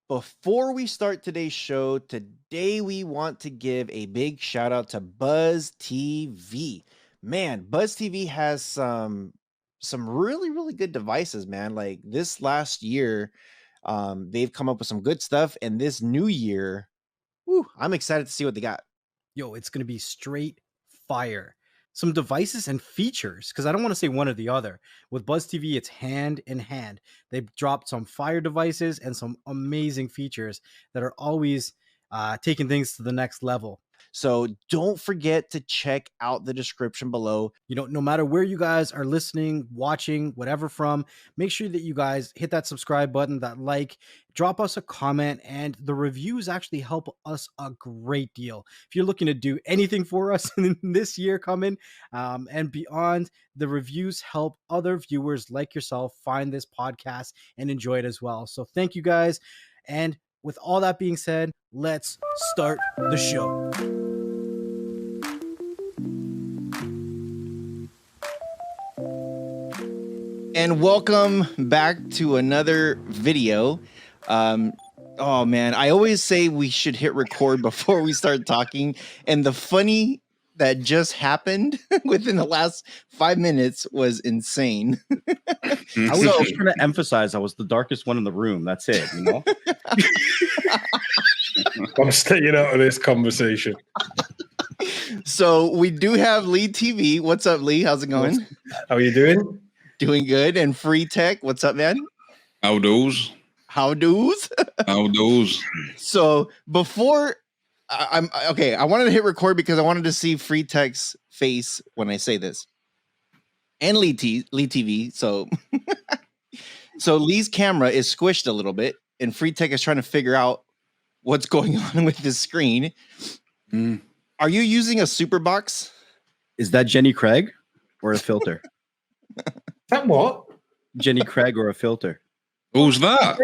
Before we start today's show, today we want to give a big shout out to Buzz TV. Man, Buzz TV has some really good devices, man. Like this last year, they've come up with some good stuff, and this new year, I'm excited to see what they got. Yo, it's going to be straight fire. Some devices and features, because I don't want to say one or the other. With Buzz TV, it's hand in hand. They've dropped some fire devices and some amazing features that are always taking things to the next level. So don't forget to check out the description below. You know, no matter where you guys are listening, watching, whatever from, make sure that you guys hit that subscribe button, that like, drop us a comment, and the reviews actually help us a great deal. If you're looking to do anything for us in this year coming and beyond, the reviews help other viewers like yourself find this podcast and enjoy it as well. So thank you guys. And with all that being said, let's start the show. And welcome back to another video. Oh man, I always say we should hit record before we start talking. And the funny that just happened within the last 5 minutes was insane. I was just trying to emphasize I was the darkest one in the room. That's it, you know? I'm staying out of this conversation. So we do have Lee TV. What's up, Lee? How's it going? How are you doing? Doing good. And Free Tech, what's up, man? How do's? How do's? How do's? So before I'm okay, I wanted to hit record because I wanted to see Free Tech's face when I say this. And Lee TV. So so Lee's camera is squished a little bit, and Free Tech is trying to figure out what's going on with this screen. Are you using a super box? Is that Jenny Craig or a filter? That what? Jenny Craig or a filter? Who's that?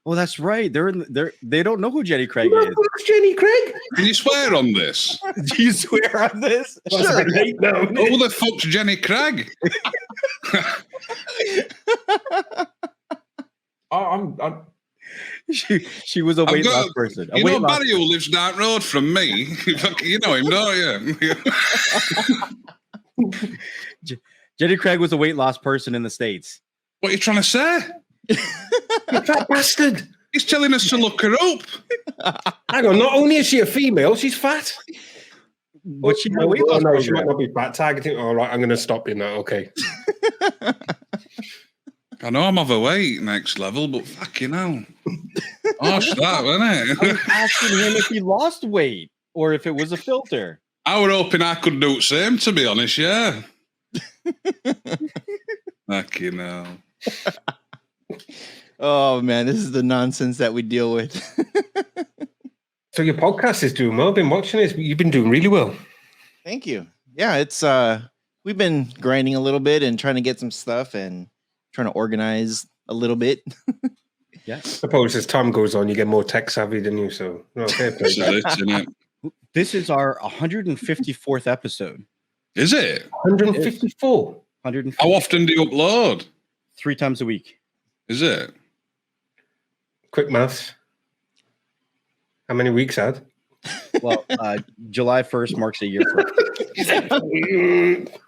Oh, that's right. They don't know who Jenny Craig Who is. the fuck's Jenny Craig? Can you swear on this? Do you swear on this? Sure. No. Who the fuck's Jenny Craig? I'm She was a weight loss person. You know Barry who lives down the road from me? You know him, don't you? Jenny Craig was a weight loss person in the States. What are you trying to say? you fat bastard. He's telling us to look her up. Hang on, not only is she a female, she's fat. But she had a weight loss no, she program. might not be fat. Targeting. All right, I'm going to stop you now. Okay. I know I'm overweight next level, but fucking hell. Harsh that, wasn't I it? was asking him if he lost weight or if it was a filter. I were hoping I could do the same, to be honest, yeah. Fucking hell. Oh man, this is the nonsense that we deal with. So your podcast is doing well. I've been watching it. You've been doing really well. Thank you. Yeah, it's we've been grinding a little bit and trying to get some stuff and trying to organize a little bit. Yeah. I suppose as time goes on, you get more tech savvy than you. So no, fair play. Isn't it? This is our 154th episode. Is it? 154. 150. How often do you upload? 3 times a week. Is it? Quick maths. How many weeks had? Well, July 1st marks a year for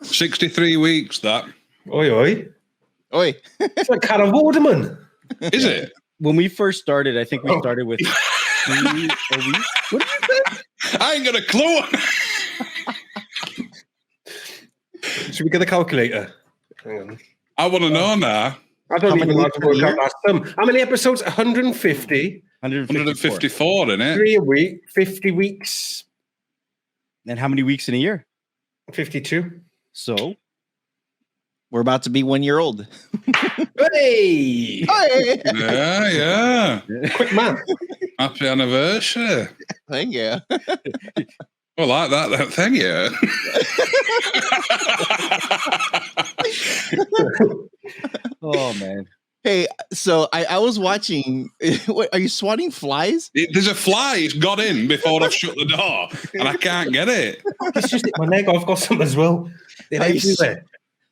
63 weeks, that. Oi, oi. Oi. It's like Carol Vorderman. Is it? When we first started, I think we started with 3 a week. What did you say? I ain't got a clue. Should we get a calculator? Hang on. I want to know now. I don't How even many know how weeks to in a work out year? that sum. How many episodes? 150. 154, isn't it? 3 a week. 50 weeks. And how many weeks in a year? 52. So We're about to be 1 year old. Hey! Hey! Yeah. Quick math. Happy anniversary. Thank you. I like that thing, yeah. oh man. Hey, so I was watching. What, are you swatting flies? There's a fly. It's got in before I've shut the door, and I can't get it. It's just my leg. I've got some as well. They're Are you everywhere.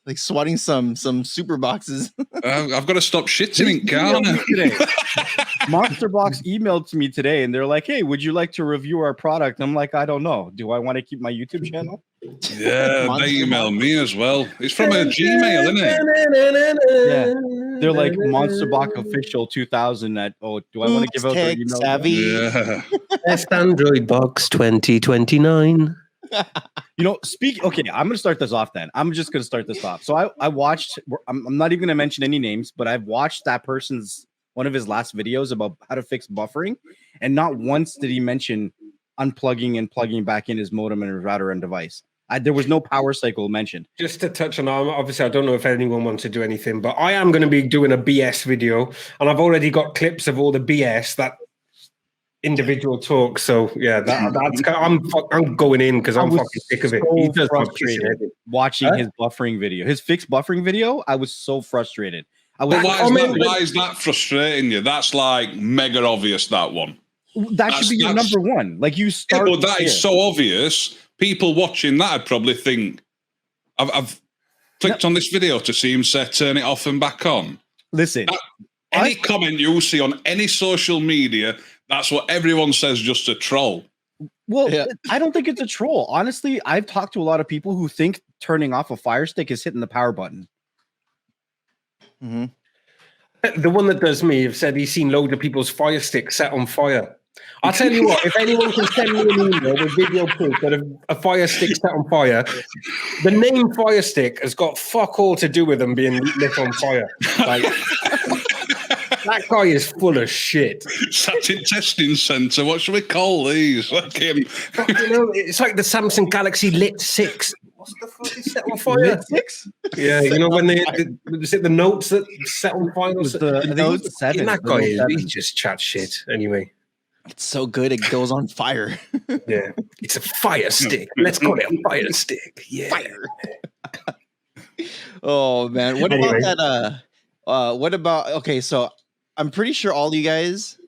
like swatting some super boxes? I've got to stop shitting in can't I? Today. Monster Box emailed to me today, and they're like, "Hey, would you like to review our product?" I'm like, "I don't know. Do I want to keep my YouTube channel?" Yeah, Monster they email Box? me as well. It's from a Gmail, isn't it? Yeah. They're like Monster Box Official 2000 at, oh, do I want to give out their Tech email? savvy. Yeah. Best Android box 2029. You know, okay, I'm going to start this off then. I'm just going to start this off. So I watched, I'm not even going to mention any names, but I've watched that person's, one of his last videos about how to fix buffering. And not once did he mention unplugging and plugging back in his modem and his router and device. There was no power cycle mentioned. Just to touch on, obviously, I don't know if anyone wants to do anything, but I am going to be doing a BS video, and I've already got clips of all the BS that individual talk. So yeah, that's I'm going in because I'm fucking sick of it. So He does my frustrated pissing head. watching his buffering video, his fixed buffering video. I was so frustrated. But why is that frustrating you? That's like mega obvious, that one. That should be your number one. Like you start. Yeah, but that is so obvious. People watching that would probably think, I've clicked on this video to see him say turn it off and back on. Listen, any comment you see on any social media, that's what everyone says just to troll. Well, yeah. I don't think it's a troll. Honestly, I've talked to a lot of people who think turning off a Fire Stick is hitting the power button. Mm-hmm. The one that does me have said he's seen loads of people's Fire Sticks set on fire. I'll tell you what, if anyone can send me an email with video proof that a Fire Stick set on fire, the name Fire Stick has got fuck all to do with them being lit on fire. Like, that guy is full of shit. Static testing center. What should we call these? Like him. You know, it's like the Samsung Galaxy Lit 6. What's the fuck is set on fire? Lit 6? Yeah, you know when is it the notes that set on fire? The Note 7. That guy is he just chat shit anyway. It's so good it goes on fire. Yeah, it's a Fire Stick. Let's call it a Fire Stick. Yeah. Fire. Oh man, what about that? What about? Okay, so I'm pretty sure all you guys,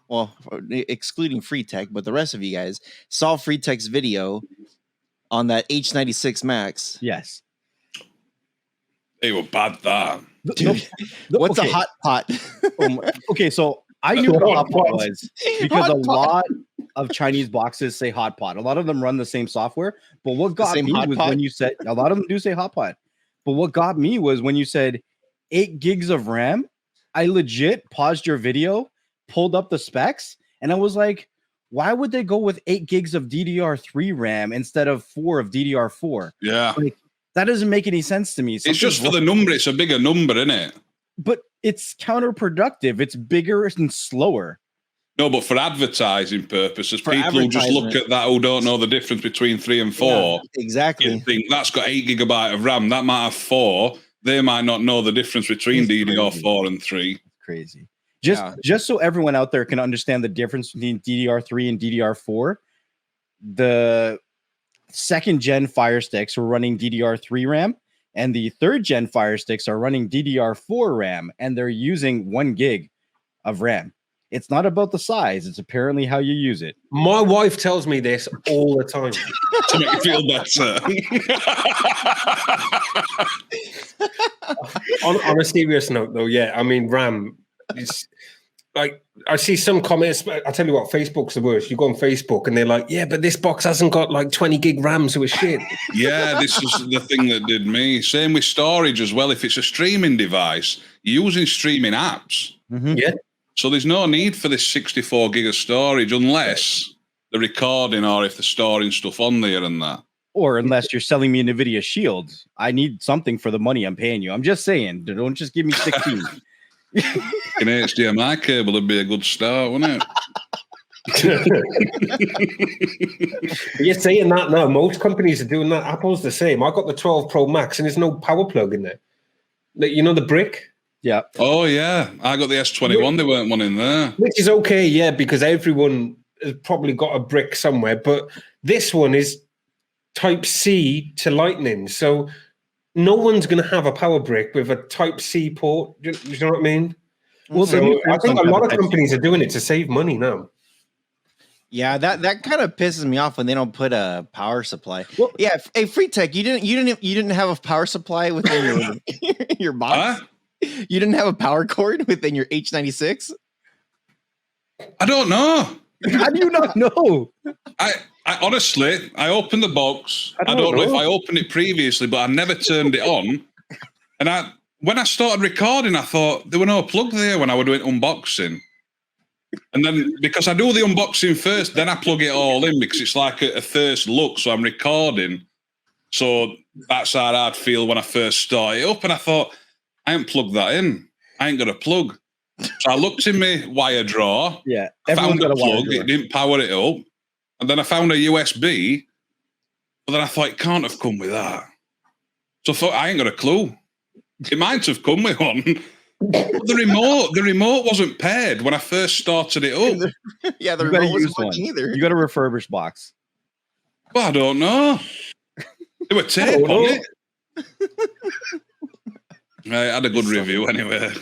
well, excluding Free Tech, but the rest of you guys saw Free Tech's video on that H96 Max. Yes. They were bad, that. Dude, what's a hot pot? Okay, so I knew what a hot pot was because a lot of Chinese boxes say hot pot. A lot of them run the same software. But what got me was when you said, a lot of them do say hot pot. But what got me was when you said 8 gigs of RAM. I legit paused your video, pulled up the specs, and I was like, why would they go with 8 gigs of DDR3 RAM instead of 4 of DDR4? Yeah. Like, that doesn't make any sense to me. It's just for the number. It's a bigger number, isn't it? But it's counterproductive. It's bigger and slower. No, but for advertising purposes, people who just look at that who don't know the difference between 3 and 4. Yeah, exactly. Think that's got 8 gigabyte of RAM. That might have 4. They might not know the difference between DDR4 and 3. Crazy. Just so everyone out there can understand the difference between DDR3 and DDR4, the 2nd gen Fire Sticks were running DDR3 RAM, and the 3rd gen Fire Sticks are running DDR4 RAM, and they're using 1 gig of RAM. It's not about the size. It's apparently how you use it. My wife tells me this all the time. To make you feel better. on a serious note, though, yeah, I mean, RAM is like, I see some comments. I tell you what, Facebook's the worst. You go on Facebook and they're like, yeah, but this box hasn't got like 20 gig RAM, so it's shit. Yeah, this is the thing that did me. Same with storage as well. If it's a streaming device, you're using streaming apps. Mm-hmm. Yeah. So there's no need for this 64 gig of storage unless they're recording or if they're storing stuff on there and that. Or unless you're selling me a Nvidia Shield. I need something for the money I'm paying you. I'm just saying, don't just give me 16. An HDMI cable would be a good start, wouldn't it? You're saying that now. Most companies are doing that. Apple's the same. I got the 12 Pro Max and there's no power plug in there. You know the brick? Yeah. Oh, yeah. I got the S21. There weren't one in there. Which is okay, yeah, because everyone has probably got a brick somewhere. But this one is Type-C to Lightning. So no one's going to have a power brick with a Type-C port. Do you know what I mean? Well, So I think a lot of companies are doing it to save money now. Yeah, that kind of pisses me off when they don't put a power supply. Well, yeah, hey, Free Tech, you didn't have a power supply within your box. Huh? You didn't have a power cord within your H96. I don't know. How do you not know? I honestly, I opened the box. I don't know if I opened it previously, but I never turned it on. And when I started recording, I thought there were no plug there when I was doing unboxing. And then because I do the unboxing first, then I plug it all in because it's like a first look. So I'm recording. So that's how I'd feel when I first started up. And I thought, I ain't plugged that in. I ain't got a plug. So I looked in my wire drawer. Yeah. I found a plug. It didn't power it up. And then I found a USB. But then I thought, it can't have come with that. So I thought, I ain't got a clue. It might have come with one. But the remote wasn't paired when I first started it up. Yeah, the remote wasn't working either. You got a refurbished box. Well, I don't know. There were tape on it. I had a good review anyway.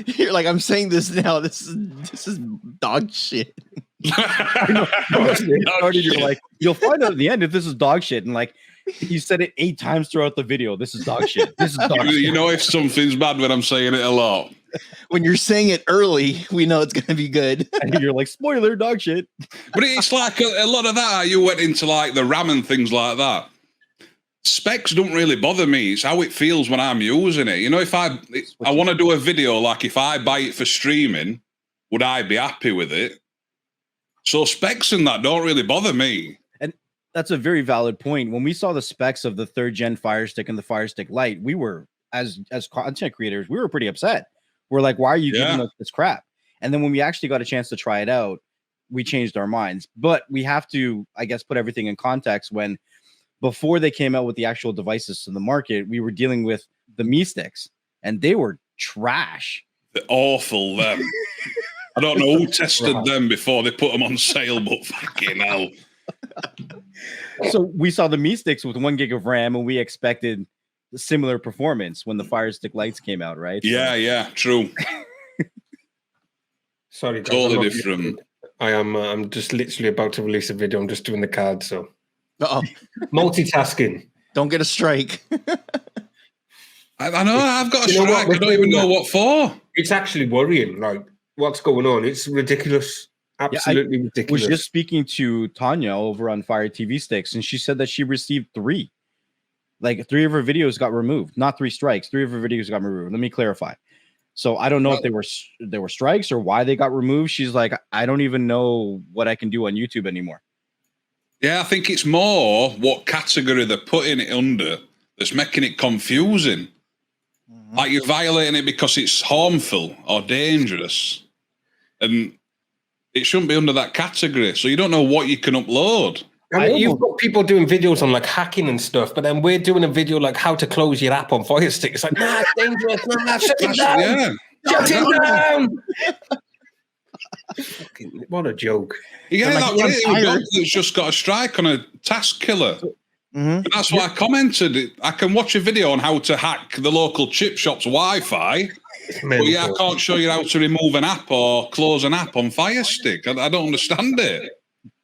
You're like, I'm saying this now. This is dog shit. You're like, you'll find out at the end if this is dog shit. And like, you said it 8 times throughout the video. This is dog shit. This is dog shit. You know if something's bad when I'm saying it a lot. When you're saying it early, we know it's going to be good. And you're like, spoiler, dog shit. But it's like a lot of that. You went into like the RAM and things like that. Specs don't really bother me. It's how it feels when I'm using it. You know, if I want to do a video, like if I buy it for streaming, would I be happy with it? So specs and that don't really bother me. And that's a very valid point. When we saw the specs of the 3rd gen Fire Stick and the Fire Stick Lite, we were, as content creators, we were pretty upset. We're like, why are you giving us this crap? And then when we actually got a chance to try it out, we changed our minds. But we have to, I guess, put everything in context. When before they came out with the actual devices to the market, we were dealing with the Mi Sticks, and they were trash. They're awful, them. I don't know who tested them before they put them on sale, but fucking hell. So we saw the Mi Sticks with 1 gig of RAM, and we expected similar performance when the Fire Stick Lights came out, right? Yeah, true. Sorry, guys, totally different. I'm just literally about to release a video. I'm just doing the card, so multitasking. Don't get a strike. I know I've got a strike. I don't even know what for. It's actually worrying. Like, what's going on? It's ridiculous. Absolutely ridiculous. I was just speaking to Tanya over on Fire TV Sticks, and she said that she received 3. Like 3 of her videos got removed. Not 3 strikes. 3 of her videos got removed. Let me clarify. So I don't know if they were strikes or why they got removed. She's like, I don't even know what I can do on YouTube anymore. Yeah, I think it's more what category they're putting it under that's making it confusing. Mm-hmm. Like you're violating it because it's harmful or dangerous. And it shouldn't be under that category. So you don't know what you can upload. You've got people doing videos on like hacking and stuff, but then we're doing a video like how to close your app on Fire Stick. It's like, nah, it's dangerous. Nah, shut it down. Shut it down. What a joke. Yeah, that's just got a strike on a task killer. Mm-hmm. And that's why I commented. I can watch a video on how to hack the local chip shop's Wi-Fi. But I can't show you how to remove an app or close an app on Fire Stick. I don't understand it.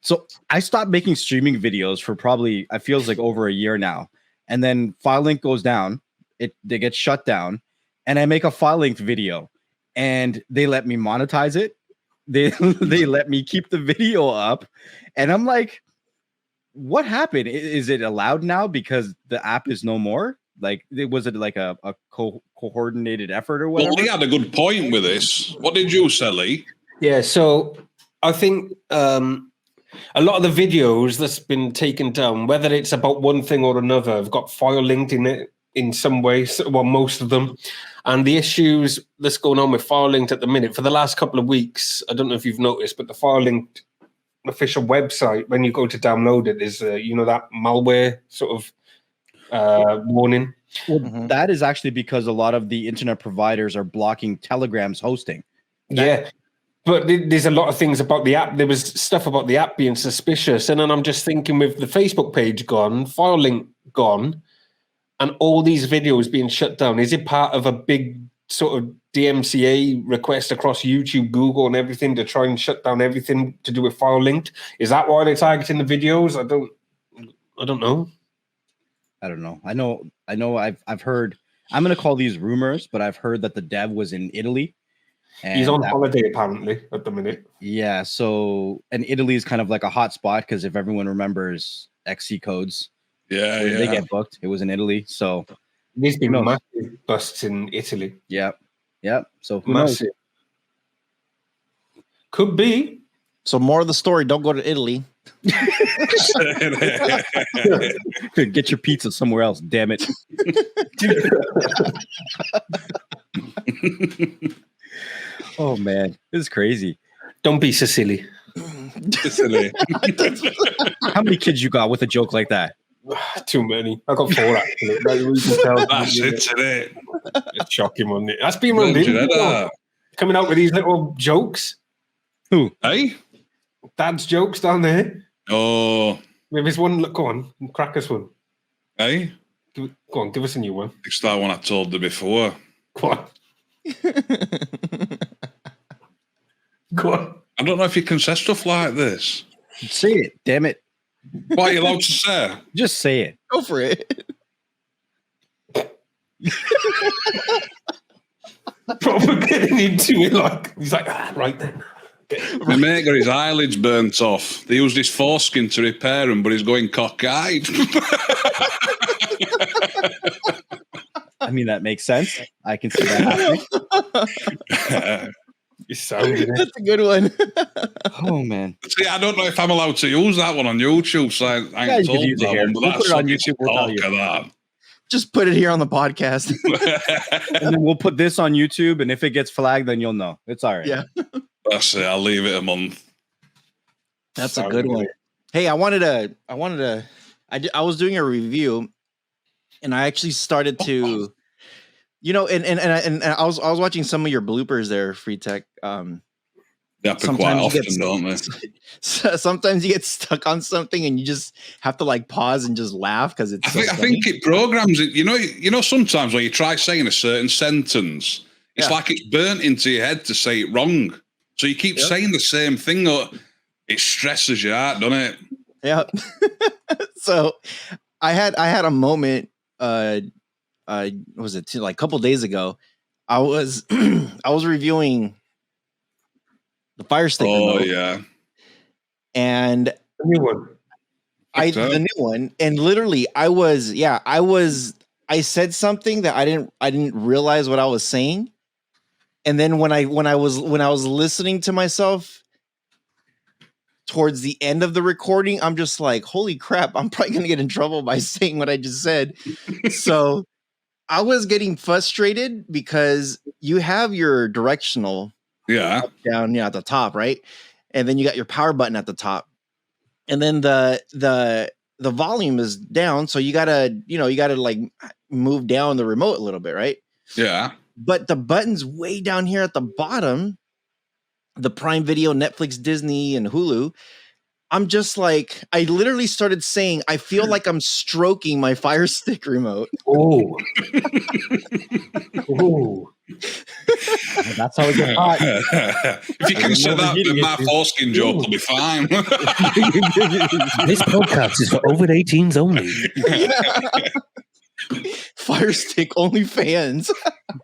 So I stopped making streaming videos for probably, it feels like over a year now. And then FileLinked goes down. They get shut down. And I make a FileLinked video. And they let me monetize it. They let me keep the video up. And I'm like, what happened? Is it allowed now because the app is no more? Like, was it like a coordinated effort or whatever? Well, he had a good point with this. What did you say, Lee? Yeah, so I think a lot of the videos that's been taken down, whether it's about one thing or another, have got FileLinked in it in some way, well, most of them. And the issues that's going on with FileLinked at the minute, for the last couple of weeks, I don't know if you've noticed, but the FileLinked official website, when you go to download it, there's, that malware sort of warning. Well, that is actually because a lot of the internet providers are blocking Telegram's hosting. Yeah. But there's a lot of things about the app. There was stuff about the app being suspicious. And then I'm just thinking with the Facebook page gone, FileLinked gone, and all these videos being shut down, is it part of a big sort of DMCA request across YouTube, Google, and everything to try and shut down everything to do with FileLinked? Is that why they're targeting the videos? I don't know. I don't know. I know. I've heard. I'm going to call these rumors, but I've heard that the dev was in Italy. And he's on holiday apparently at the minute. Yeah. So, and Italy is kind of like a hot spot because if everyone remembers XC codes, they get booked. It was in Italy, so there's been massive busts in Italy. Yep. So who massive. knows? Could be. So more of the story: don't go to Italy. Get your pizza somewhere else. Damn it. Oh man, this is crazy. Don't be Sicily. How many kids you got with a joke like that? Too many. I got 4 actually. That's it today. It's shocking, wasn't it? That's been coming out with these little jokes. Who? Hey? Dad's jokes down there. Oh. Maybe there's one. Go on, crack us one. Hey? Go on, give us a new one. It's that one I told you before. Go on. Go on. I don't know if you can say stuff like this. Say it, damn it. What are you allowed to say? Just say it. Go for it. Proper getting into it, like he's like, right then. My mate got his eyelids burnt off. They used his foreskin to repair them, but he's going cockeyed. I mean, that makes sense. I can see that happening. That's a good one. Oh man. See, I don't know if I'm allowed to use that one on YouTube. So I ain't told use it here. We'll put it on YouTube. We'll tell you. That. Just put it here on the podcast. And then we'll put this on YouTube, and if it gets flagged, then you'll know. It's all right. Yeah. That's it. I'll leave it a month. That's a good one. Hey, I was doing a review, and I actually started to, and I was watching some of your bloopers there, Free Tech. They happen quite often, don't they? Sometimes you get stuck on something and you just have to like pause and just laugh because it's. I think it programs it. You know, sometimes when you try saying a certain sentence, it's like it's burnt into your head to say it wrong. So you keep saying the same thing, or it stresses you out, doesn't it? Yeah. So I had a moment. Was it like a couple days ago? I was reviewing the Fire Stick. Oh remote, yeah. The And new one. the new one, and literally I said something that I didn't realize what I was saying. And then when I was listening to myself towards the end of the recording, I'm just like, holy crap, I'm probably gonna get in trouble by saying what I just said. So I was getting frustrated because you have your directional up, down at the top, right? And then you got your power button at the top. And then the volume is down, so you gotta like move down the remote a little bit, right? Yeah. But the button's way down here at the bottom, the Prime Video, Netflix, Disney, and Hulu. I'm just like, I literally started saying, I feel like I'm stroking my Fire Stick remote. Oh. Oh. That's how it gets hot. If you can say that, then my foreskin joke will be fine. This podcast is for over 18s only. Fire Stick only fans.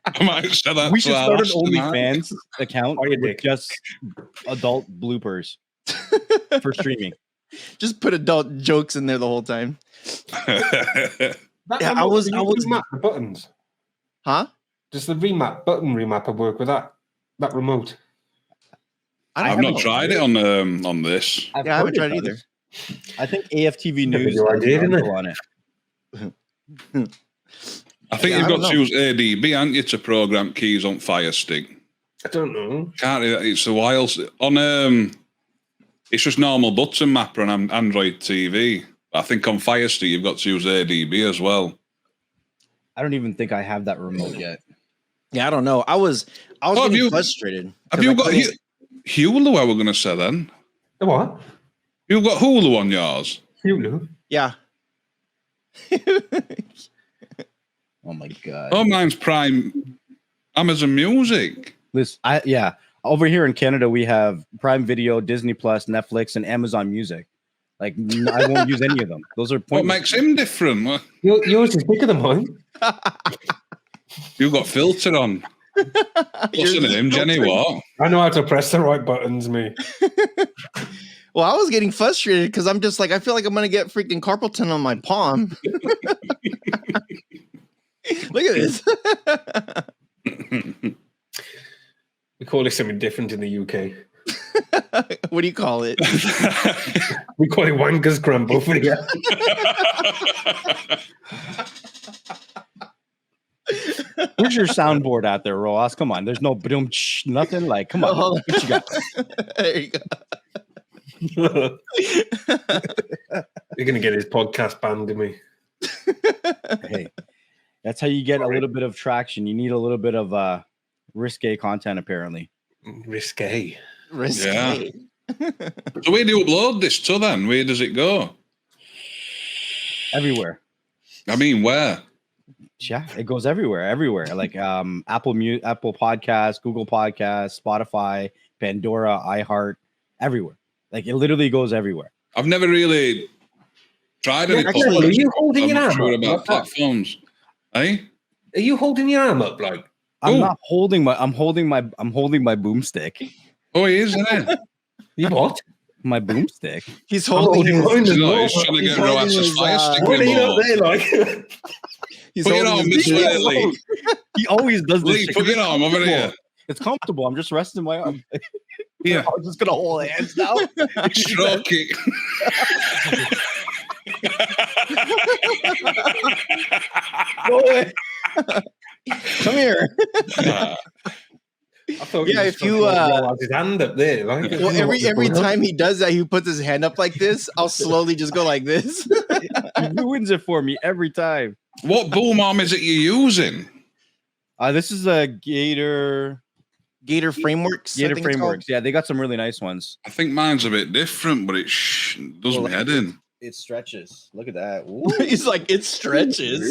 I might say that. We should start an OnlyFans account with just adult bloopers for streaming. Just put adult jokes in there the whole time. I was remap the buttons. Huh? Does the button remapper work with that remote? I've not tried it on this. I haven't tried it either. I think AFTV News on it. I think you've got to use ADB, haven't you, to program keys on Fire Stick? I don't know. Can't. It's a while on. It's just normal button mapper on Android TV. I think on Fire Stick you've got to use ADB as well. I don't even think I have that remote yet. Yeah, I don't know. I was getting frustrated. Have you got Hulu, I were going to say then. The what? You've got Hulu on yours? Hulu? Yeah. Oh my god. Oh, mine's Prime Amazon Music. Listen, over here in Canada, we have Prime Video, Disney Plus, Netflix, and Amazon Music. Like, I won't use any of them. Those are What makes him different? Yours is bigger than mine. You've got filter on. What's the name, Jenny? What? I know how to press the right buttons, me. Well, I was getting frustrated because I'm just like, I feel like I'm going to get freaking carpal tunnel on my palm. Look at this. We call it something different in the UK. What do you call it? We call it Wanker's Crumble for you. Where's your soundboard out there, Ross? Come on. There's no boom, nothing. Like, come on. What you got? There you go. You're going to get his podcast banned to me. Hey, that's how you get a little bit of traction. You need a little bit of risque content, apparently. Risque. Risque. Yeah. So where do you upload this to then? Where does it go? Everywhere. I mean, where? Yeah, it goes everywhere. Like Apple Podcasts, Google Podcasts, Spotify, Pandora, iHeart, everywhere. Like it literally goes everywhere. I've never really tried any. Actually, are you holding your arm sure up? about platforms. Eh? Are you holding your arm up like? I'm not holding my. I'm holding my boomstick. Oh, he is, isn't it? You what? My boomstick. He's holding his. He's trying to get Roas's fire stick remote. He's Put your holding arm his this way, Lee. He always does this. Lee, put your arm over here. It's comfortable. I'm just resting my arm. Yeah. I'm just gonna hold hands now. Stroke it. Go away. Come here. I thought Yeah, if you his hand up there, like well, every time he does that, he puts his hand up like this. I'll slowly just go like this. He ruins it for me every time. What boom arm is it you're using? This is a Gator Frameworks. Gator Frameworks. Yeah, they got some really nice ones. I think mine's a bit different, but it does my head in. It stretches. Look at that. He's like, it stretches.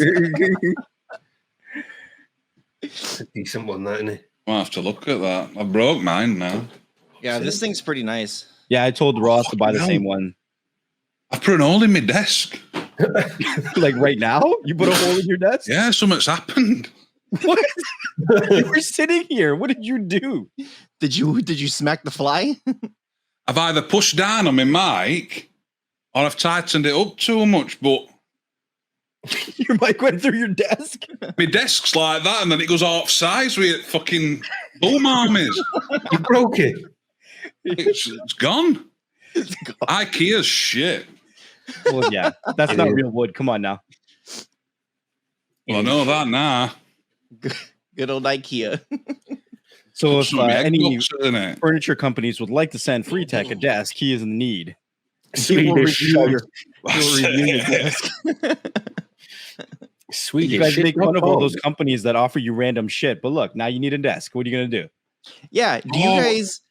a decent one, that isn't it? I'll have to look at that. I broke mine now. Yeah, this thing's pretty nice. Yeah, I told Ross to buy the same one. I've put an hole in my desk. Like right now? You put a hole in your desk? Yeah, something's happened. What? You were sitting here. What did you do? Did you smack the fly? I've either pushed down on my mic or I've tightened it up too much, but Your mic went through your desk? my desk's like that and then it goes off size with fucking boom arm is. You broke it. It's gone. It's gone. IKEA's shit. Well, yeah. That's not real wood. Come on now. Well, I know that now. Good old IKEA. So if any it? furniture companies would like to send Free Tech a desk, he is in need. Swedish. He will review your desk. Swedish. You guys make fun of all those companies that offer you random shit, but look, now you need a desk. What are you gonna do? Yeah.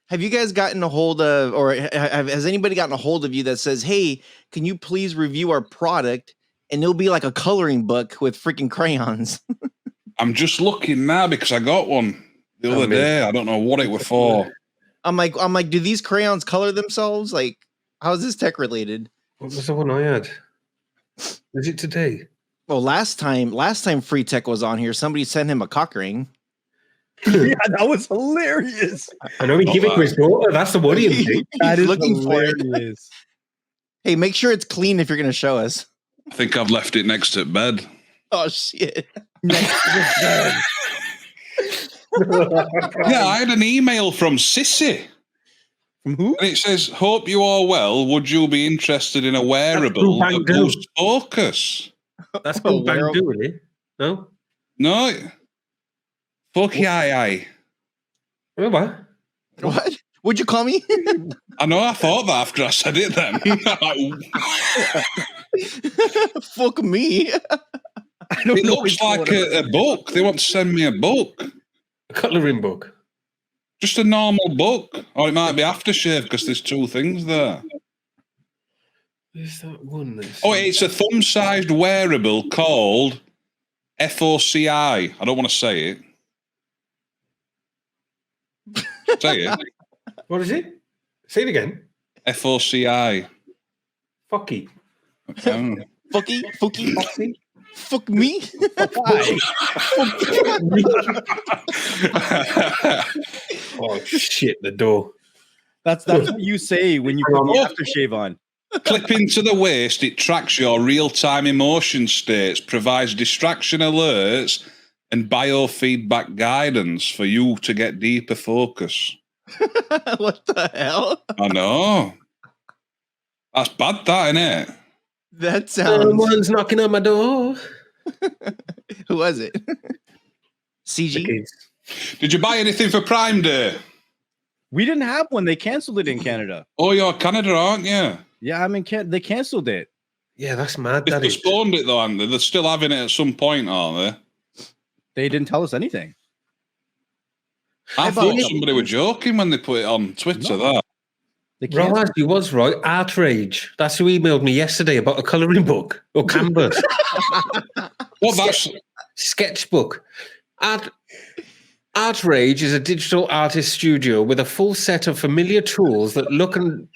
Have you guys gotten a hold of, or has anybody gotten a hold of you that says, hey, can you please review our product? And it'll be like a coloring book with freaking crayons. I'm just looking now because I got one the other day. I don't know what it was for. I'm like, do these crayons color themselves? Like, how is this tech related? What was the one I had? Is it today? Well, last time Free Tech was on here, somebody sent him a cock ring. Yeah, that was hilarious. I know he gave it to his daughter. That's the worrying thing. That is looking hilarious. for it. Hey, make sure it's clean if you're going to show us. I think I've left it next to bed. Oh, shit. Yeah, I had an email from Sissy. From who? And it says, hope you are well. Would you be interested in a wearable that boosts focus? That's called Banquet, isn't it? No? No. Fuck aye. What? What? Would you call me? I know, I thought that after I said it then. Fuck me. It looks like a book. They want to send me a book. A coloring book. Just a normal book, or it might be aftershave because there's two things there. Where's that one? Oh, it's a thumb-sized wearable called FOCI. I don't want to say it. Say it. What is it? Say it again. FOCI. Fucky. Fucky. Fuck me. Oh shit! The door. That's what you say when you put the aftershave on. Clip into the waist. It tracks your real-time emotion states, provides distraction alerts, and biofeedback guidance for you to get deeper focus. What the hell? I know. That's bad, that, isn't it? That sounds. Someone's knocking on my door. Who was it? CG. Did you buy anything for Prime Day? We didn't have one. They canceled it in Canada. Oh, you're Canada, aren't you? Yeah, I'm in Canada. They canceled it. Yeah, that's mad. They That is. postponed it, though, aren't they? They're still having it at some point, aren't they? They didn't tell us anything. I thought somebody were joking when they put it on Twitter. No. Right, he was right. Outrage. That's who emailed me yesterday about a colouring book or canvas. Well, that's Sketchbook. Outrage is a digital artist studio with a full set of familiar tools that look and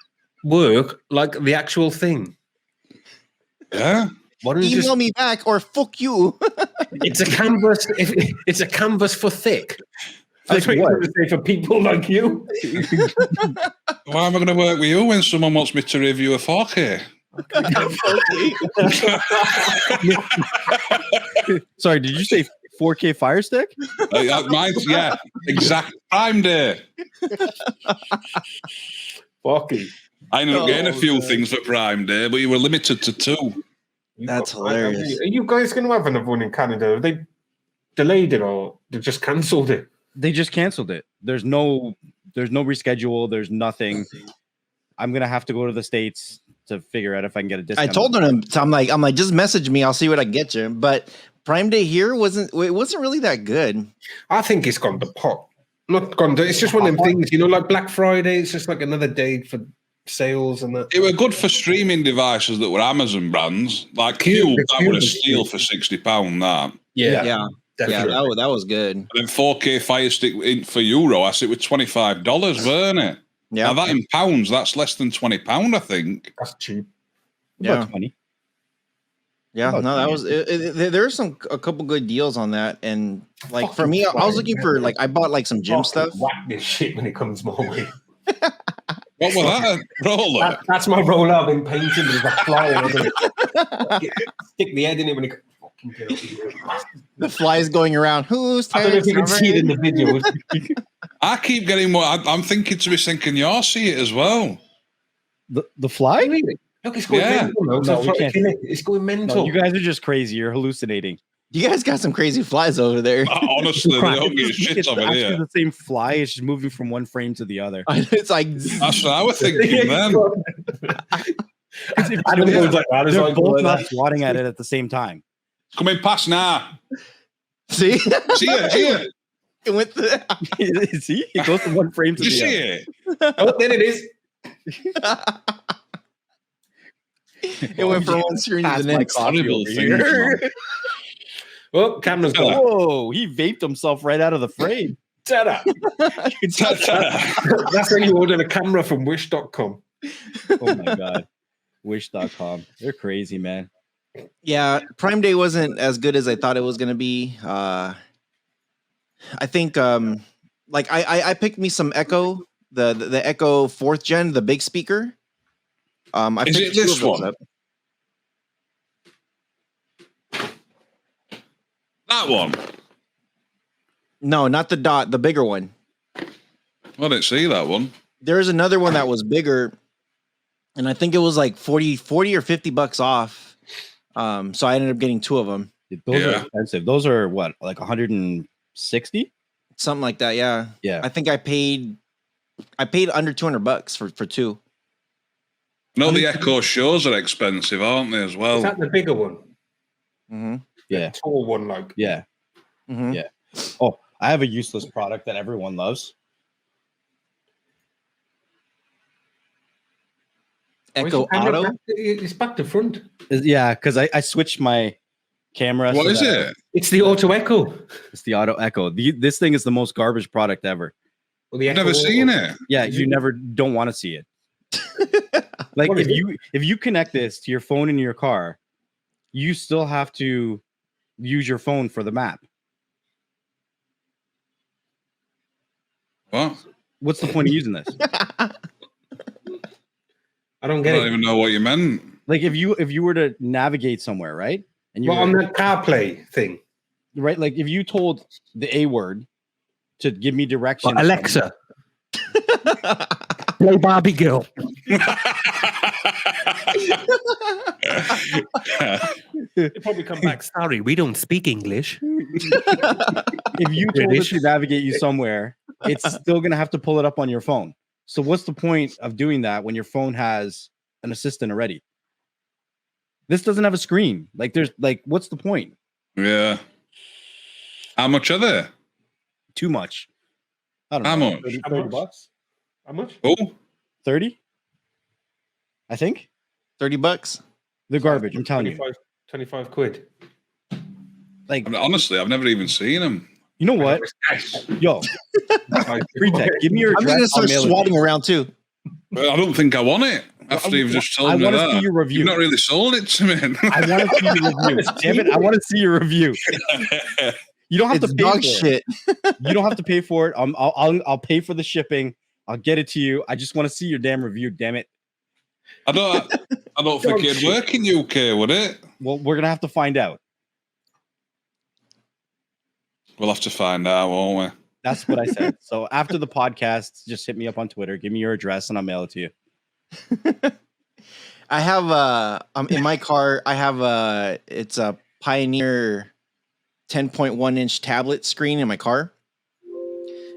work like the actual thing. yeah. Why don't you Email me back or fuck you. It's a canvas. It's a canvas for thick. That's what you're say for people like you. Why am I going to work with you when someone wants me to review a 4K? Sorry, did you say 4K Fire Stick? Mine's, yeah, exact Prime Day. Fucking. I ended up getting a few things for Prime Day, but you were limited to 2. That's hilarious. Are you guys going to have another one in Canada? Have they delayed it or they just cancelled it? They just canceled it. There's no reschedule. There's nothing. I'm gonna have to go to the States to figure out if I can get a discount. I told them, so I'm like, just message me. I'll see what I get you. But Prime Day here wasn't really that good. I think it's gone to pot. Not gone to. It's just one of them things, like Black Friday. It's just like another day for sales and that. It were good for streaming devices that were Amazon brands, like Cube. That would a steal for £60. That. Yeah. Definitely. Yeah, that was good. And then 4K Fire Stick for Euro, I see it was $25, weren't it? Yeah. Now that in pounds, that's less than £20, I think. That's cheap. Yeah. About 20. Yeah, About no, that 20. was there's a couple good deals on that, and like for me, I was looking for I bought like some gym stuff. Whack this shit when it comes my way. What was that? A roller? That's my roller. I've been painting with a fly. Stick the head in it when it. The flies going around. Who's? I don't know if you can see it in the video. I keep getting more. I'm thinking to be thinking you see it as well. The fly? Look, it's going mental. No, we can't. It's going mental. No, you guys are just crazy. You're hallucinating. You guys got some crazy flies over there. Honestly, they don't get shit It's over actually here. the same fly. It's just moving from one frame to the other. It's like That's what I was thinking then. They're both not swatting at it at the same time. Coming past now. see, See it? it went to See, it goes from one frame to You the see other. it? Oh, there it is. it went from one screen to the next. Horrible thing. Oh, camera's gone. Whoa, he vaped himself right out of the frame. Shut up. That's when you order a camera from wish.com. Oh my God. Wish.com. They're crazy, man. Yeah, Prime Day wasn't as good as I thought it was going to be. I think I picked me some Echo, the Echo 4th gen, the big speaker. I Is picked it this one? up. That one. No, not the dot, the bigger one. I didn't see that one. There's another one that was bigger, and I think it was like 40 or $50 off. So I ended up getting 2 of them. Those are expensive. Those are what, like 160? Something like that, yeah. Yeah. I think I paid under $200 for 2. No, the Echo shows are expensive, aren't they, as well? Is that the bigger one? Mm-hmm. Yeah. Tall one, like. Yeah. Mm-hmm. Yeah. Oh, I have a useless product that everyone loves. Echo Auto. It's back to front. Yeah, because I switched my camera. What is it? It's the auto echo. It's the auto echo. This thing is the most garbage product ever. Well, I've never seen it. Yeah, you never don't want to see it. Like if you connect this to your phone in your car, you still have to use your phone for the map. What? What's the point of using this? I don't get it. I don't even know what you meant. Like if you were to navigate somewhere, right? And you on the CarPlay thing, right? Like if you told the A word to give me directions, Alexa, play Barbie Girl. They probably come back. Sorry, we don't speak English. If you told it to navigate you somewhere, it's still gonna have to pull it up on your phone. So what's the point of doing that when your phone has an assistant already? This doesn't have a screen. Like there's like, what's the point? Yeah. How much are there? Too much. I don't How know. much? 30 bucks? How much? Oh, 30? I think. $30. They're garbage. I'm telling you. 25 quid. Like honestly, I've never even seen them. You know what? Yo, free tech. Give me your I'm address. gonna start swatting around too. I don't think I want it. After you've just told me that. I want to see your review. You've not really sold it to me. I want to see your review. Damn it! I want to see your review. You don't have to pay for shit. it. You don't have to pay for it. I'll pay for the shipping. I'll get it to you. I just want to see your damn review. Damn it! I don't think it'd work in UK, would it? Well, we're gonna have to find out. We'll have to find out, won't we? That's what I said. So after the podcast, just hit me up on Twitter. Give me your address, and I'll mail it to you. I have in my car. I have it's a Pioneer 10.1 inch tablet screen in my car,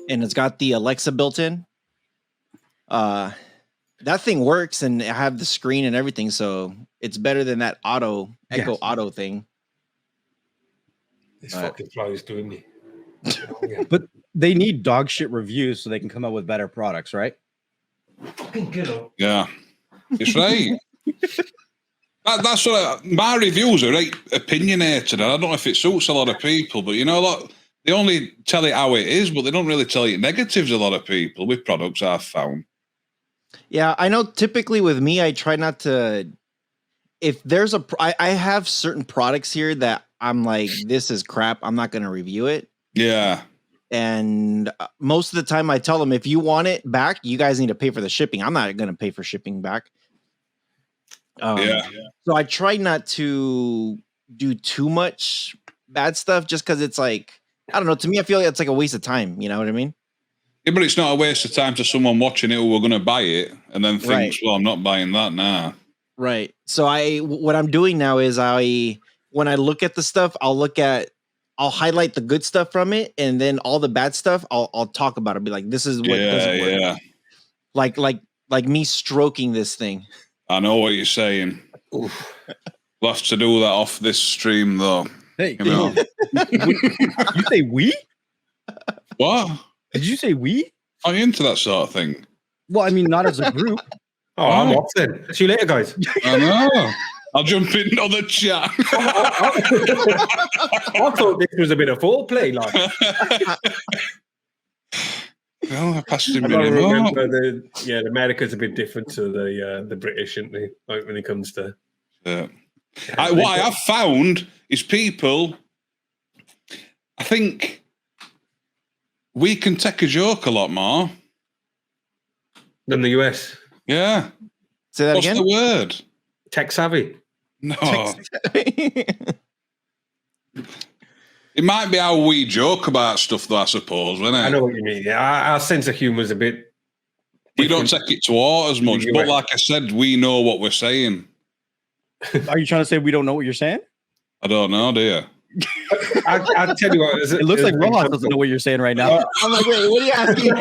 and it's got the Alexa built in. That thing works, and I have the screen and everything, so it's better than that Echo Auto thing. This fucking fly is doing me. But they need dog shit reviews so they can come up with better products, right? Fucking good. Yeah, it's right. That's what my reviews are, right? Opinionated. I don't know if it suits a lot of people, but you know, they only tell it how it is, but they don't really tell you negatives. A lot of people with products I've found. Yeah, I know. Typically with me, I try not to. If there's I have certain products here that I'm like, this is crap. I'm not going to review it. Yeah. And most of the time I tell them, if you want it back, you guys need to pay for the shipping. I'm not going to pay for shipping back. So I try not to do too much bad stuff just because it's like, I don't know. To me, I feel like it's like a waste of time. You know what I mean? Yeah, but it's not a waste of time to someone watching it who are going to buy it and then thinks, well, I'm not buying that now. Right. So what I'm doing now is when I look at the stuff, I'll highlight the good stuff from it, and then all the bad stuff, I'll talk about it. I'll be like, this is what doesn't work. Yeah. Like me stroking this thing. I know what you're saying. We'll have to do that off this stream, though. Hey, you know? You say we? What? Did you say we? Are you into that sort of thing? Well, I mean, not as a group. I'm off then. See you later, guys. I know. I'll jump in on the chat. I thought this was a bit of foreplay, like. Well, I passed him in. The America's a bit different to the British, aren't they? Like when it comes to. What I have found is people. I think we can take a joke a lot more than the US. Yeah. Say that again. What's the word? Tech savvy. No. It might be how we joke about stuff, though, I suppose, isn't it? I know what you mean. Yeah, our sense of humour is a bit. We don't take it to heart as much, but like I said, we know what we're saying. Are you trying to say we don't know what you're saying? I don't know, do you? I'll tell you what. It looks like Rojas doesn't know what you're saying right now. I'm like, wait, what are you asking?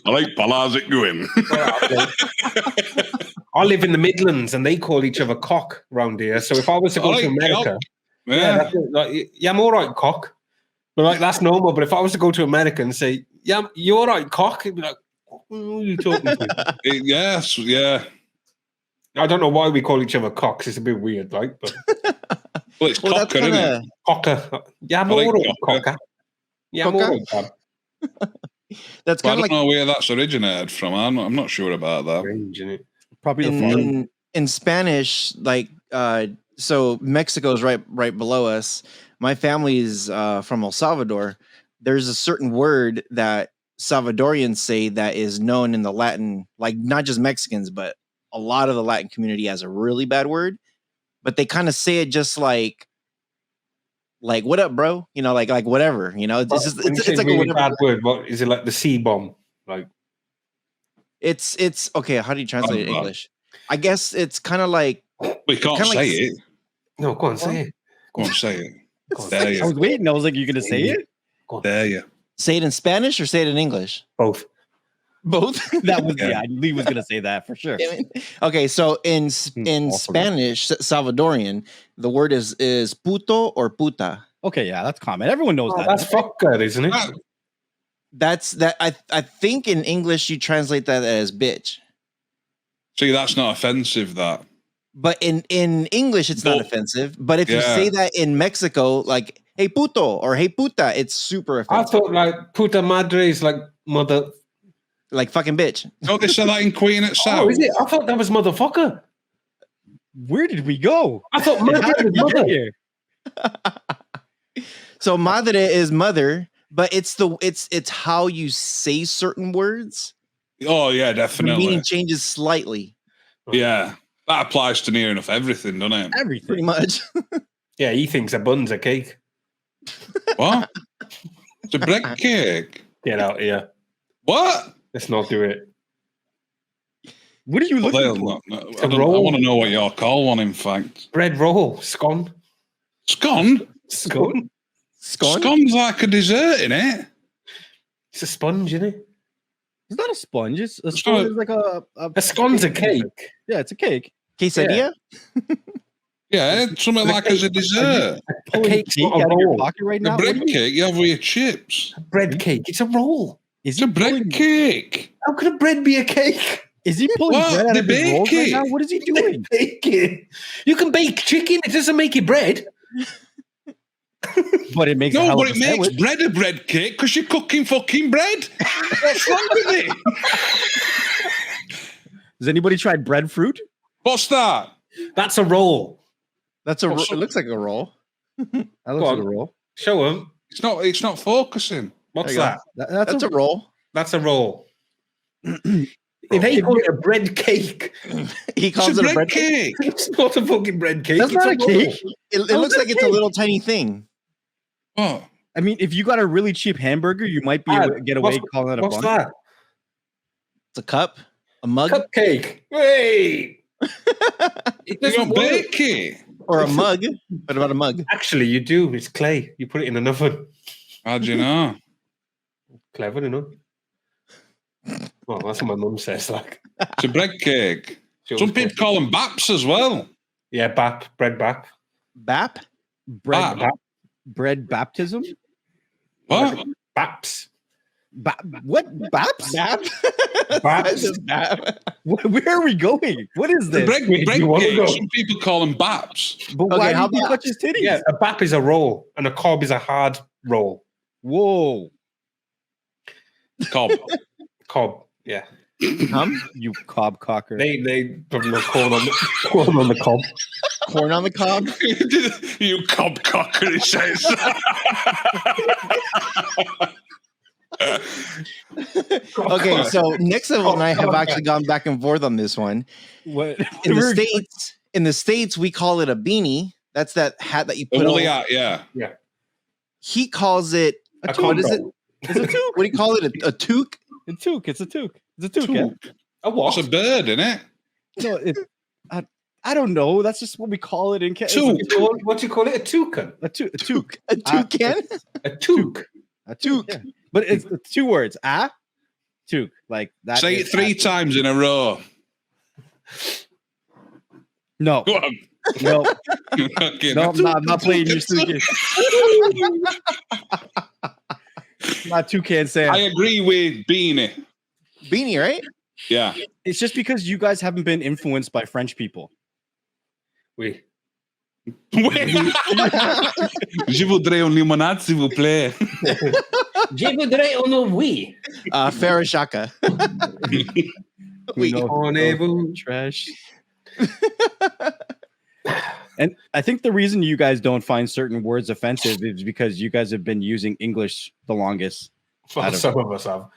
I like Palazzo going. I live in the Midlands, and they call each other cock round here. So if I was to go to America, I'm all right, cock. But like that's normal. But if I was to go to America and say, "Yeah, you're all right, cock," it'd be like, "Who are you talking to?" Yes, yeah. I don't know why we call each other cocks. It's a bit weird, like. But... Well, it's cocker, isn't it? Cocker. Yeah, I'm all right, cocker. Yeah, I'm all right, That's kind of like... I don't know where that's originated from. I'm not sure about that. Strange, isn't it? Probably the in Spanish, like so Mexico's right below us. My family is from El Salvador. There's a certain word that Salvadorians say that is known in the Latin, like not just Mexicans, but a lot of the Latin community has a really bad word, but they kind of say it just like what up, bro? You know, like whatever. You know, it's just it's like really a whatever bad word. What is it, like the C bomb? Like it's okay. How do you translate it in English? I guess it's kind of like we can't say it. No, go on, say it. Go on, say it. I was waiting. I was like, "You're gonna say it?" There you. Say it in Spanish or say it in English? Both. That was Lee was gonna say that for sure. Okay, so in Spanish, Salvadorian, the word is puto or puta. Okay, yeah, that's common. Everyone knows that. That's fucker, isn't it? That's that. I think in English you translate that as bitch. See, that's not offensive. That. But in English, it's not offensive. But if you say that in Mexico, like "hey puto" or "hey puta," it's super offensive. I thought like "puta madre" is like mother, like fucking bitch. No, they say that in Queen at South. Oh, is it? I thought that was motherfucker. Where did we go? I thought madre was mother. Here? So madre is mother, but it's how you say certain words. Oh yeah, definitely. The meaning changes slightly. Yeah. That applies to near enough everything, doesn't it? Everything. Pretty much. Yeah, he thinks a bun's a cake. What? It's a bread cake. Get out of here. What? Let's not do it. What are you looking for? I want to know what y'all call one, in fact. Bread roll. Scone. Scone? Scone? Scone's like a dessert, innit? It's a sponge, isn't it? It's not a sponge. It's a scone is like a scone's a cake. Yeah, it's a cake. Quesadilla? Yeah, it's something like as a dessert. A cake's out of your pocket right now. A bread cake you have with your chips. A bread cake. It's a roll. It's a bread cake. How could a bread be a cake? Is he pulling bread out of his rolls right now? What is he doing? Baking. You can bake chicken. It doesn't make it bread. But it makes makes bread a bread cake because you're cooking fucking bread. What's wrong with it? Has anybody tried breadfruit? What's that? That's a roll. That's a. It looks like a roll. That looks like a roll. Show him. It's not focusing. What's that? That's a roll. That's a roll. If he calls it a bread cake, he calls it a bread cake. It's not a fucking bread cake. That's not a cake. It looks like it's a little tiny thing. Oh, I mean, if you got a really cheap hamburger, you might be able to get away calling it a bun. What's that? It's a cup, a mug, cupcake. Wait, you don't bake it or a mug. What about a mug? Actually, you do. It's clay. You put it in an oven. How do you know? Clever, you know. Well, that's what my mum says. Like, it's a bread cake. Some people call them baps as well. Yeah, bap, bread bap. Bap? Bread baptism? What? Baps. What? Baps? Baps. Where are we going? What is this? Bread cake. Some people call them baps. But why do you touch his titties? Yeah, a bap is a roll and a cob is a hard roll. Whoa. Cob. Cob, yeah. You cob cocker. They put corn on the cob. Corn on the cob? You cob cocker, he says. Okay, so Nixon and I have actually gone back and forth on this one. What? In the States, we call it a beanie. That's that hat that you put on. Yeah. He calls it what is it? It's a toque. What do you call it? A toque? A toque. It's a toque. It's a toque. Yeah. A what? It's a bird, isn't it? No, I don't know. That's just what we call it in Canada. What do you call it? A toucan? A toque. A toucan? A toque. A toque. Yeah. But it's 2 words. Toque. Like that. Say it 3 times in a row. No. Go on. No. Okay, No, I'm not playing your toucan. Not toucan Sam. I agree with beanie. Beanie, right? Yeah. It's just because you guys haven't been influenced by French people. Oui. Je voudrais une limonade, s'il vous plaît. Je voudrais un oui. Farashaka. Trash. And I think the reason you guys don't find certain words offensive is because you guys have been using English the longest. Some of us have.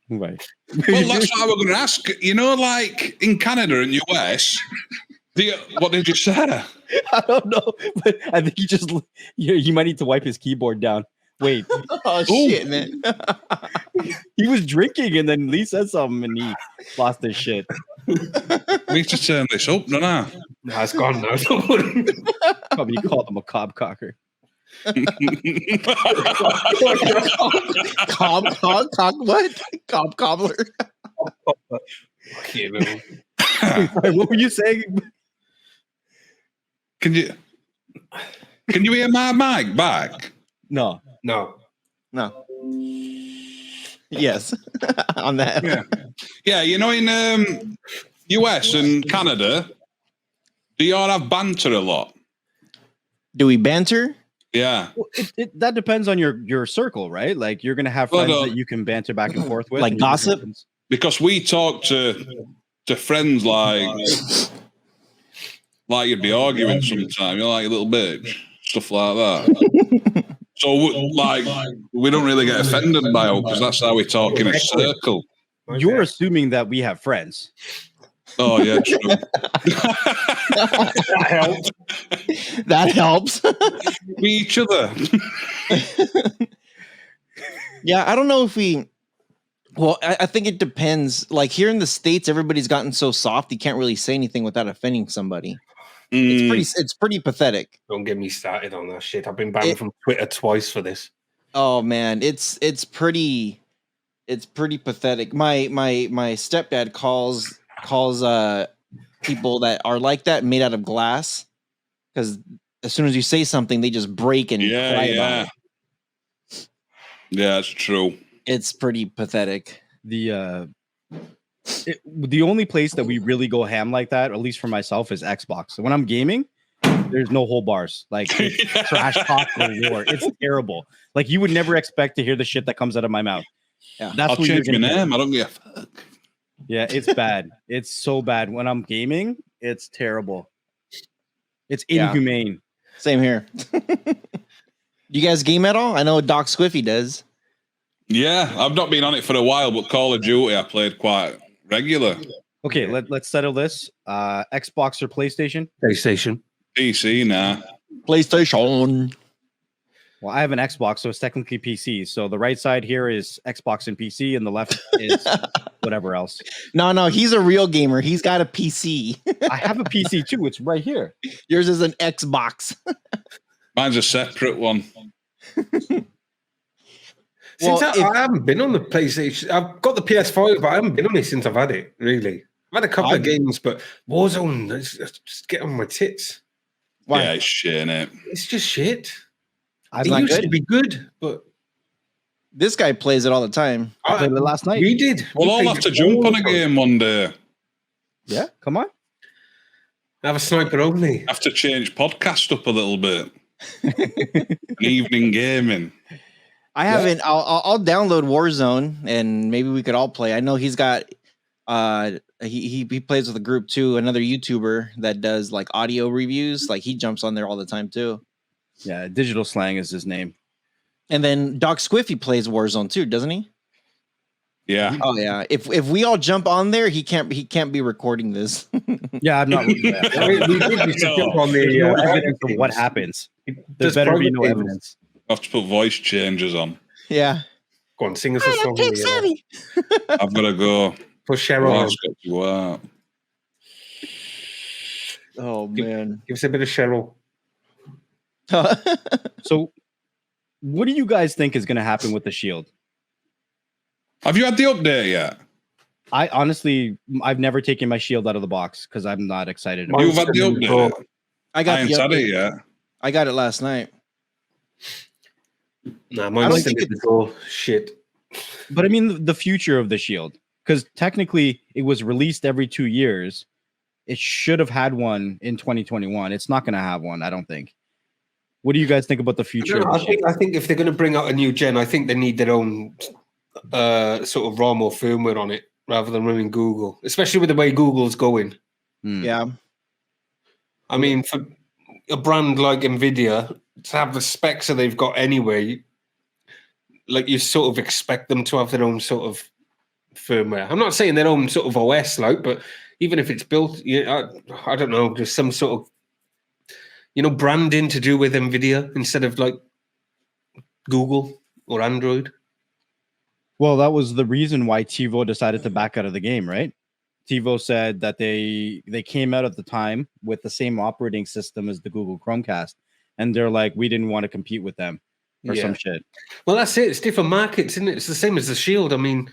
Right. Well, that's what I was going to ask. You know, like in Canada and US, what did you say? I don't know, but I think he might need to wipe his keyboard down. Wait. Oh, shit, man. He was drinking and then Lee said something and he lost his shit. We need to turn this up, don't I? No, it's gone now. Probably called him a cob cocker. What? Cob cobbler. Okay, What were you saying? Can you hear my mic back? No. Yes. On that. Yeah, you know, in US and Canada, do you all have banter a lot? Do we banter? Yeah. Well, that depends on your circle, right? Like you're gonna have friends that you can banter back and forth with, like gossip. Because we talk to friends like you'd be arguing sometime. You're like a little bitch, stuff like that. So like we don't really get offended by it because that's how we talk in a circle. You're assuming that we have friends. Oh yeah, true. That helps. We each other. Yeah, I don't know if we. Well, I think it depends. Like here in the States, everybody's gotten so soft you can't really say anything without offending somebody. It's pretty pathetic. Don't get me started on that shit. I've been banned from Twitter twice for this. Oh man, it's pretty pathetic. My stepdad calls people that are like that made out of glass because as soon as you say something, they just break and cry about it. Yeah, it's true. It's pretty pathetic. The only place that we really go ham like that, at least for myself, is Xbox. So when I'm gaming, there's no whole bars. Like it's trash talk galore. It's terrible. Like you would never expect to hear the shit that comes out of my mouth. Yeah, I'll change my name. I don't give a fuck. Yeah, it's bad. It's so bad. When I'm gaming, it's terrible. It's inhumane. Same here. You guys game at all? I know Doc Squiffy does. Yeah, I've not been on it for a while, but Call of Duty I played quite regular. Okay, let's settle this. Xbox or PlayStation? PlayStation. PC now. PlayStation. Well, I have an Xbox, so it's technically PC. So the right side here is Xbox and PC, and the left is whatever else. No, he's a real gamer. He's got a PC. I have a PC too. It's right here. Yours is an Xbox. Mine's a separate one. Since I haven't been on the PlayStation, I've got the PS5, but I haven't been on it since I've had it, really. I've had a couple of games, but Warzone, it's just get on my tits. Why? Yeah, it's shit, innit? It's just shit. It used to be good, but... This guy plays it all the time. I played it last night. We did. We'll all have to jump on a game one day. Yeah, come on. Have a sniper only. Have to change podcast up a little bit. Evening gaming. I haven't. I'll download Warzone and maybe we could all play. I know he's got. He plays with a group too. Another YouTuber that does like audio reviews. Like he jumps on there all the time too. Yeah, Digital Slang is his name. And then Doc Squiffy plays Warzone too, doesn't he? Yeah. Oh yeah. If we all jump on there, he can't be recording this. Yeah, I'm not. We did jump on the evidence of what happens. There's better be no evidence. I have to put voice changes on. Yeah. Go on, sing us a song. I've got to go. Push Cheryl. Oh man. Give us a bit of Cheryl. So, what do you guys think is going to happen with the Shield? Have you had the update yet? I honestly, I've never taken my Shield out of the box because I'm not excited. You've had the update. I ain't had it yet. I got it last night. Nah, mine's shit. But I mean, the future of the Shield, because technically it was released every 2 years. It should have had one in 2021. It's not going to have one, I don't think. What do you guys think about the future? I think if they're going to bring out a new gen, I think they need their own sort of ROM or firmware on it rather than running Google, especially with the way Google's going. Yeah. I mean, for a brand like Nvidia to have the specs that they've got anyway, like you sort of expect them to have their own sort of firmware. I'm not saying their own sort of OS, like, but even if it's built, I don't know, just some sort of, branding to do with Nvidia instead of like Google or Android. Well, that was the reason why TiVo decided to back out of the game, right? TiVo said that they came out at the time with the same operating system as the Google Chromecast, and they're like, we didn't want to compete with them or some shit. Well, that's it. It's different markets, isn't it? It's the same as the Shield. I mean,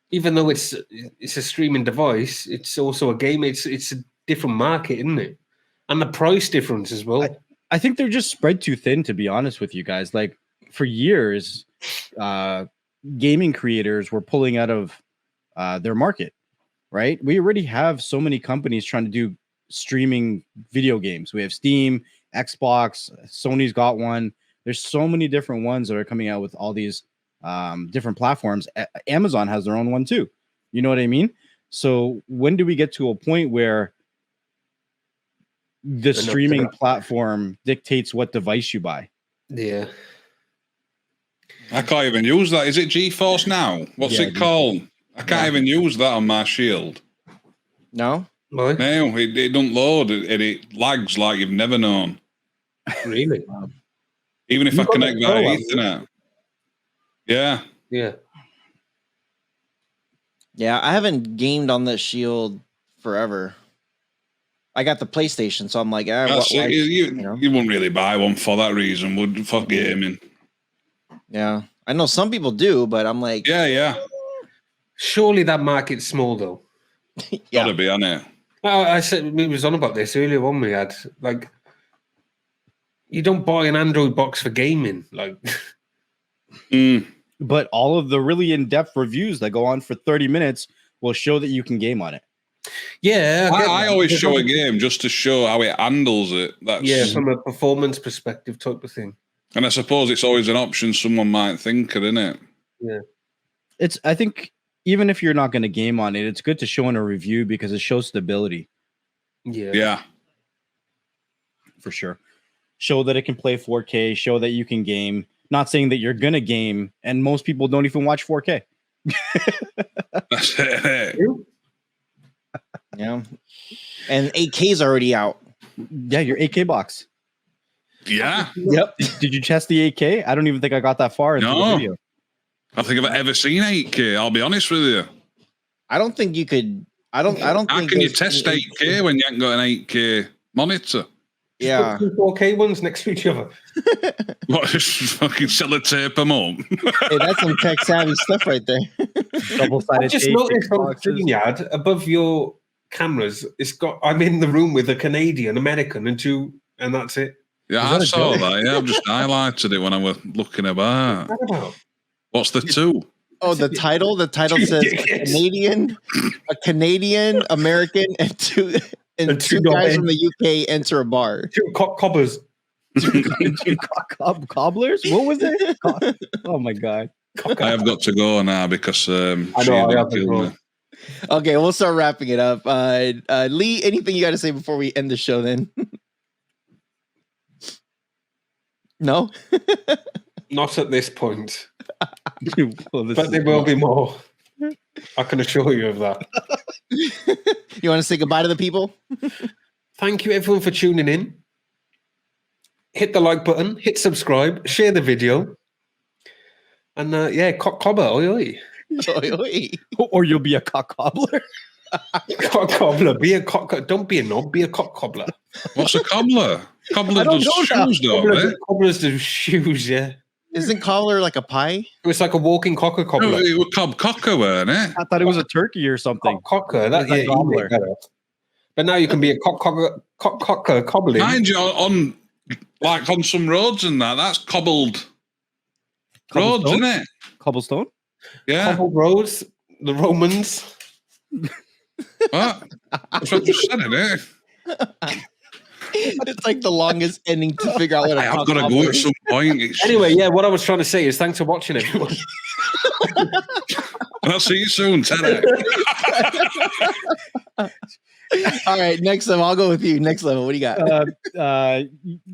even though it's a streaming device, it's also a game. It's a different market, isn't it? And the price difference as well. I think they're just spread too thin, to be honest with you guys. Like for years, gaming creators were pulling out of their market, right? We already have so many companies trying to do streaming video games. We have Steam, Xbox, Sony's got one. There's so many different ones that are coming out with all these different platforms. Amazon has their own one too. You know what I mean? So when do we get to a point where the streaming platform dictates what device you buy? Yeah. I can't even use that. Is it GeForce Now? What's it called? I can't even use that on my Shield. No? No, it doesn't load. It lags like you've never known. Really? Even if I connect via Ethernet. Yeah. Yeah, I haven't gamed on the Shield forever. I got the PlayStation, so I'm like, you wouldn't really buy one for that reason, would for gaming. Yeah. I know some people do, but I'm like, yeah. Surely that market's small though. Gotta be on it. I said we was on about this earlier when we had like you don't buy an Android box for gaming, like But all of the really in-depth reviews that go on for 30 minutes will show that you can game on it. Yeah, I always show a game just to show how it handles it. That's from a performance perspective type of thing. And I suppose it's always an option someone might think of, isn't it? Yeah. I think even if you're not going to game on it, it's good to show in a review because it shows stability. Yeah. For sure. Show that it can play 4K, show that you can game. Not saying that you're going to game, and most people don't even watch 4K. That's it. Yeah. And 8K's already out. Yeah, your 8K box. Yeah. Yep. Did you test the 8K? I don't even think I got that far into the video. I don't think I've ever seen 8K. I'll be honest with you. I don't think you could. I don't How think. can you test 8K when you haven't got an 8K monitor? Yeah. Put 2 4K ones next to each other. What? Just fucking sellotape them up. Hey, that's some tech savvy stuff right there. I just noticed on the StreamYard above your cameras, it's got. I'm in the room with a Canadian, American, and that's it. Yeah, I saw that. Yeah, I've just highlighted it when I was looking about. What's the 2? Oh, the title. The title says a Canadian, American, and two guys from the UK enter a bar. 2 cobbers. 2 cobblers? What was it? Oh my god! I have got to go now because I know I have to go. Okay, we'll start wrapping it up. Lee, anything you got to say before we end the show? Then. No. Not at this point. Well, but there will be more. I can assure you of that. You want to say goodbye to the people? Thank you, everyone, for tuning in. Hit the like button, hit subscribe, share the video. And cock cobber, oi oi. Oi, oi. Or you'll be a cock cobbler. Cock cobbler, be a cock. Don't be a knob, be a cock cobbler. What's a cobbler? Cobbler does shoes, though. Cobblers do shoes, yeah. Isn't cobbler like a pie? It's like a walking cocker cobbler. No, it was cocker, weren't it? I thought it was a turkey or something. Cocker, that's like cobbler. But now you can be a cocker cobbler. Mind you, on some roads and that's cobbled roads, isn't it? Cobblestone? Yeah. Cobbled roads. The Romans. What? That's what I just said, innit? It's like the longest ending to figure out what I've got to go at some point. Anyway, yeah, what I was trying to say is thanks for watching, everyone. I'll see you soon, Ted. All right, next level. I'll go with you. Next level. What do you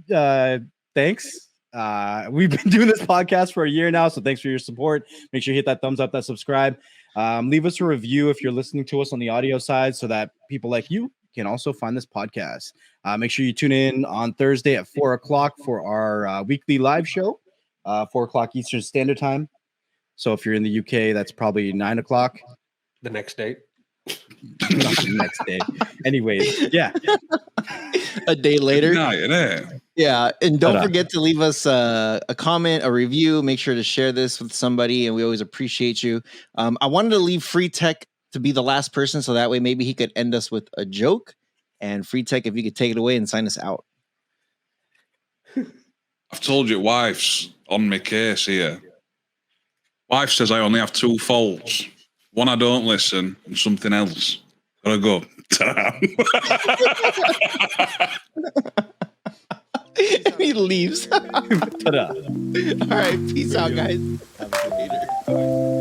got? Thanks. We've been doing this podcast for a year now, so thanks for your support. Make sure you hit that thumbs up, that subscribe. Leave us a review if you're listening to us on the audio side so that people like you can also find this podcast. Make sure you tune in on Thursday at 4 o'clock for our weekly live show, 4 o'clock Eastern Standard Time. So if you're in the UK, that's probably 9 o'clock. The next day. Not the next day. Anyways, yeah. A day later. Yeah, and don't forget to leave us a comment, a review. Make sure to share this with somebody, and we always appreciate you. I wanted to leave Free Tech to be the last person, so that way maybe he could end us with a joke. And Free Tech, if you could take it away and sign us out. I've told you, wife's on my case here. Wife says I only have 2 faults. One, I don't listen, and something else. Gotta go. He leaves. Ta-da. All right, peace out, guys. Have a good later.